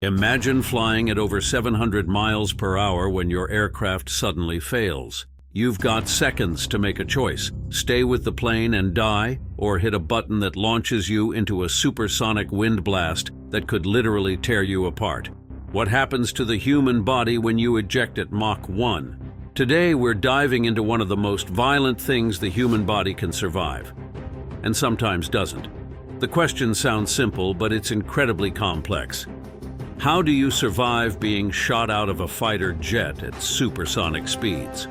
Imagine flying at over 700 miles per hour when your aircraft suddenly fails. You've got seconds to make a choice: stay with the plane and die, or hit a button that launches you into a supersonic wind blast that could literally tear you apart. What happens to the human body when you eject at Mach 1? Today we're diving into one of the most violent things the human body can survive, and sometimes doesn't. The question sounds simple, but it's incredibly complex. How do you survive being shot out of a fighter jet at supersonic speeds?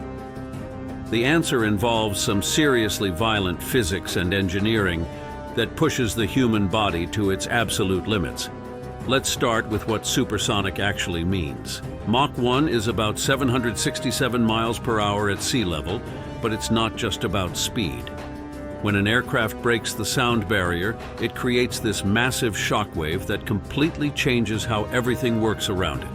The answer involves some seriously violent physics and engineering that pushes the human body to its absolute limits. Let's start with what supersonic actually means. Mach 1 is about 767 miles per hour at sea level, but it's not just about speed. When an aircraft breaks the sound barrier, it creates this massive shockwave that completely changes how everything works around it.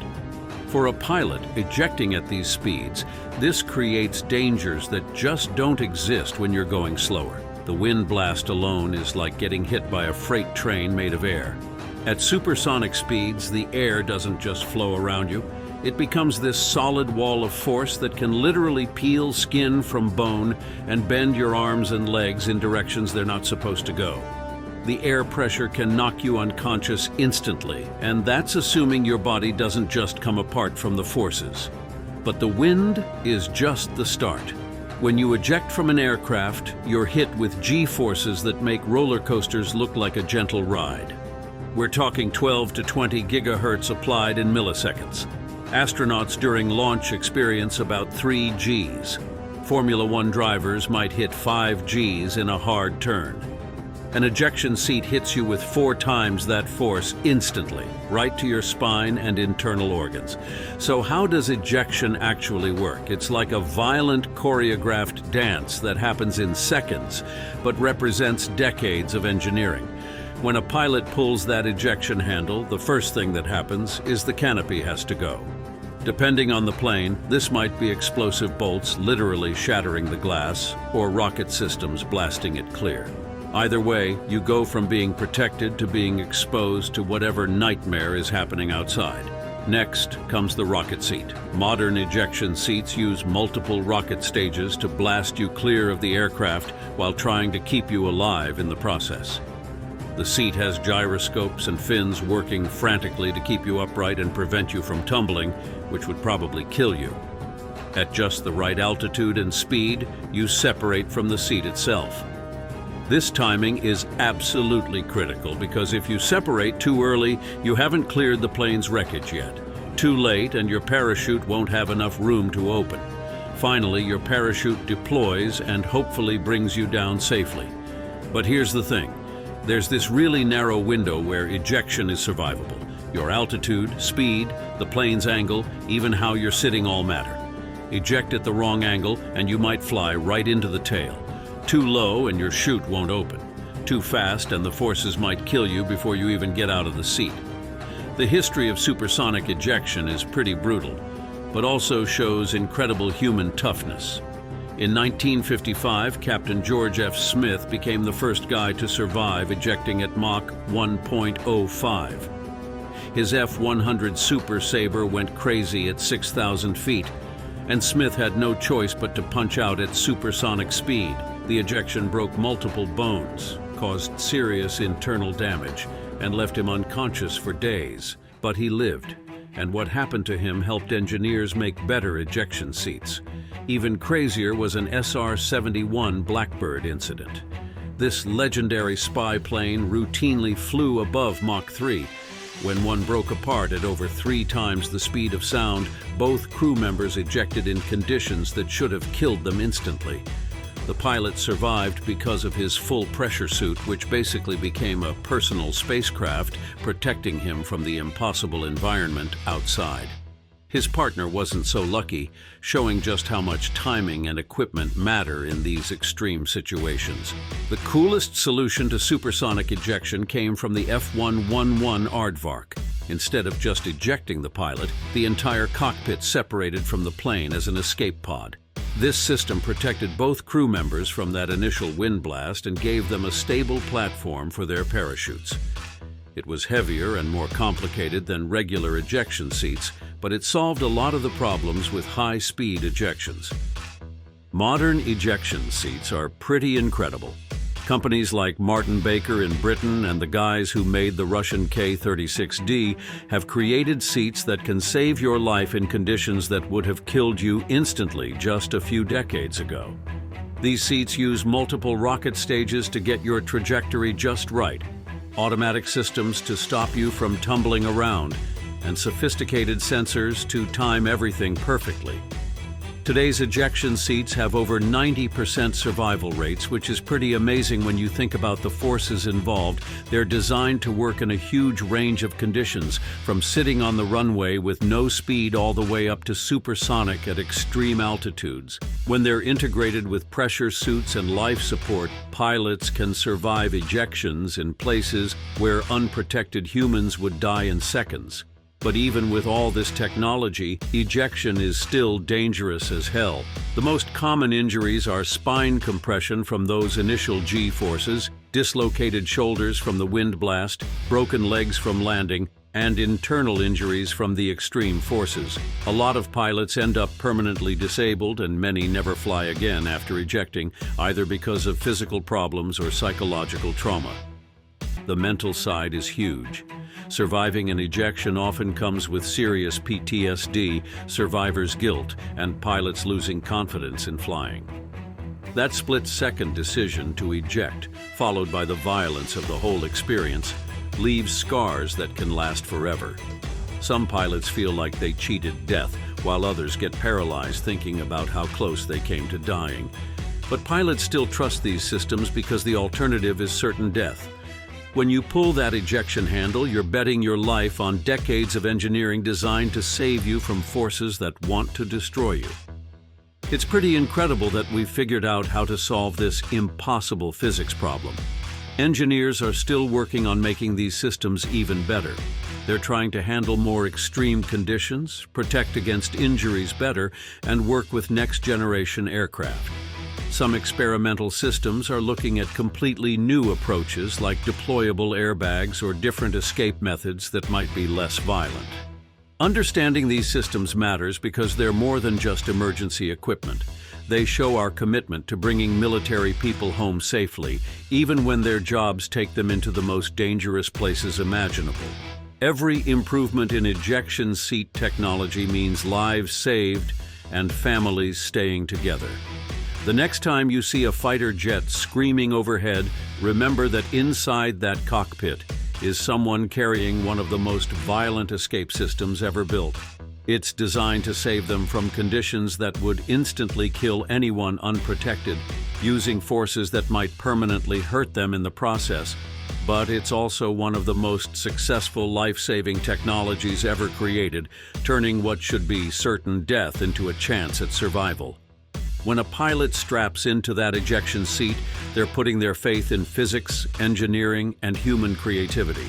For a pilot ejecting at these speeds, this creates dangers that just don't exist when you're going slower. The wind blast alone is like getting hit by a freight train made of air. At supersonic speeds, the air doesn't just flow around you. It becomes this solid wall of force that can literally peel skin from bone and bend your arms and legs in directions they're not supposed to go. The air pressure can knock you unconscious instantly, and that's assuming your body doesn't just come apart from the forces. But the wind is just the start. When you eject from an aircraft, you're hit with G-forces that make roller coasters look like a gentle ride. We're talking 12 to 20 gigahertz applied in milliseconds. Astronauts during launch experience about 3 Gs. Formula One drivers might hit 5 Gs in a hard turn. An ejection seat hits you with 4 times that force instantly, right to your spine and internal organs. So how does ejection actually work? It's like a violent choreographed dance that happens in seconds, but represents decades of engineering. When a pilot pulls that ejection handle, the first thing that happens is the canopy has to go. Depending on the plane, this might be explosive bolts literally shattering the glass, or rocket systems blasting it clear. Either way, you go from being protected to being exposed to whatever nightmare is happening outside. Next comes the rocket seat. Modern ejection seats use multiple rocket stages to blast you clear of the aircraft while trying to keep you alive in the process. The seat has gyroscopes and fins working frantically to keep you upright and prevent you from tumbling, which would probably kill you. At just the right altitude and speed, you separate from the seat itself. This timing is absolutely critical because if you separate too early, you haven't cleared the plane's wreckage yet. Too late and your parachute won't have enough room to open. Finally, your parachute deploys and hopefully brings you down safely. But here's the thing. There's this really narrow window where ejection is survivable. Your altitude, speed, the plane's angle, even how you're sitting all matter. Eject at the wrong angle and you might fly right into the tail. Too low and your chute won't open. Too fast and the forces might kill you before you even get out of the seat. The history of supersonic ejection is pretty brutal, but also shows incredible human toughness. In 1955, Captain George F. Smith became the first guy to survive ejecting at Mach 1.05. His F-100 Super Sabre went crazy at 6,000 feet, and Smith had no choice but to punch out at supersonic speed. The ejection broke multiple bones, caused serious internal damage, and left him unconscious for days. But he lived, and what happened to him helped engineers make better ejection seats. Even crazier was an SR-71 Blackbird incident. This legendary spy plane routinely flew above Mach 3. When one broke apart at over 3 times the speed of sound, both crew members ejected in conditions that should have killed them instantly. The pilot survived because of his full pressure suit, which basically became a personal spacecraft, protecting him from the impossible environment outside. His partner wasn't so lucky, showing just how much timing and equipment matter in these extreme situations. The coolest solution to supersonic ejection came from the F-111 Aardvark. Instead of just ejecting the pilot, the entire cockpit separated from the plane as an escape pod. This system protected both crew members from that initial wind blast and gave them a stable platform for their parachutes. It was heavier and more complicated than regular ejection seats, but it solved a lot of the problems with high-speed ejections. Modern ejection seats are pretty incredible. Companies like Martin Baker in Britain and the guys who made the Russian K-36D have created seats that can save your life in conditions that would have killed you instantly just a few decades ago. These seats use multiple rocket stages to get your trajectory just right, automatic systems to stop you from tumbling around, and sophisticated sensors to time everything perfectly. Today's ejection seats have over 90% survival rates, which is pretty amazing when you think about the forces involved. They're designed to work in a huge range of conditions, from sitting on the runway with no speed all the way up to supersonic at extreme altitudes. When they're integrated with pressure suits and life support, pilots can survive ejections in places where unprotected humans would die in seconds. But even with all this technology, ejection is still dangerous as hell. The most common injuries are spine compression from those initial G-forces, dislocated shoulders from the wind blast, broken legs from landing, and internal injuries from the extreme forces. A lot of pilots end up permanently disabled, and many never fly again after ejecting, either because of physical problems or psychological trauma. The mental side is huge. Surviving an ejection often comes with serious PTSD, survivor's guilt, and pilots losing confidence in flying. That split-second decision to eject, followed by the violence of the whole experience, leaves scars that can last forever. Some pilots feel like they cheated death, while others get paralyzed thinking about how close they came to dying. But pilots still trust these systems because the alternative is certain death. When you pull that ejection handle, you're betting your life on decades of engineering designed to save you from forces that want to destroy you. It's pretty incredible that we've figured out how to solve this impossible physics problem. Engineers are still working on making these systems even better. They're trying to handle more extreme conditions, protect against injuries better, and work with next-generation aircraft. Some experimental systems are looking at completely new approaches like deployable airbags or different escape methods that might be less violent. Understanding these systems matters because they're more than just emergency equipment. They show our commitment to bringing military people home safely, even when their jobs take them into the most dangerous places imaginable. Every improvement in ejection seat technology means lives saved and families staying together. The next time you see a fighter jet screaming overhead, remember that inside that cockpit is someone carrying one of the most violent escape systems ever built. It's designed to save them from conditions that would instantly kill anyone unprotected, using forces that might permanently hurt them in the process. But it's also one of the most successful life-saving technologies ever created, turning what should be certain death into a chance at survival. When a pilot straps into that ejection seat, they're putting their faith in physics, engineering, and human creativity.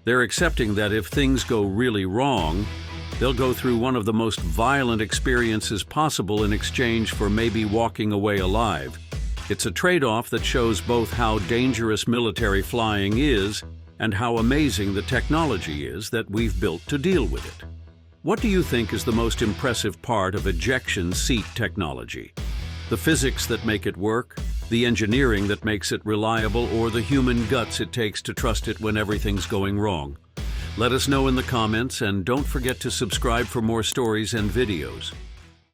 They're accepting that if things go really wrong, they'll go through one of the most violent experiences possible in exchange for maybe walking away alive. It's a trade-off that shows both how dangerous military flying is and how amazing the technology is that we've built to deal with it. What do you think is the most impressive part of ejection seat technology? The physics that make it work, the engineering that makes it reliable, or the human guts it takes to trust it when everything's going wrong? Let us know in the comments, and don't forget to subscribe for more stories and videos.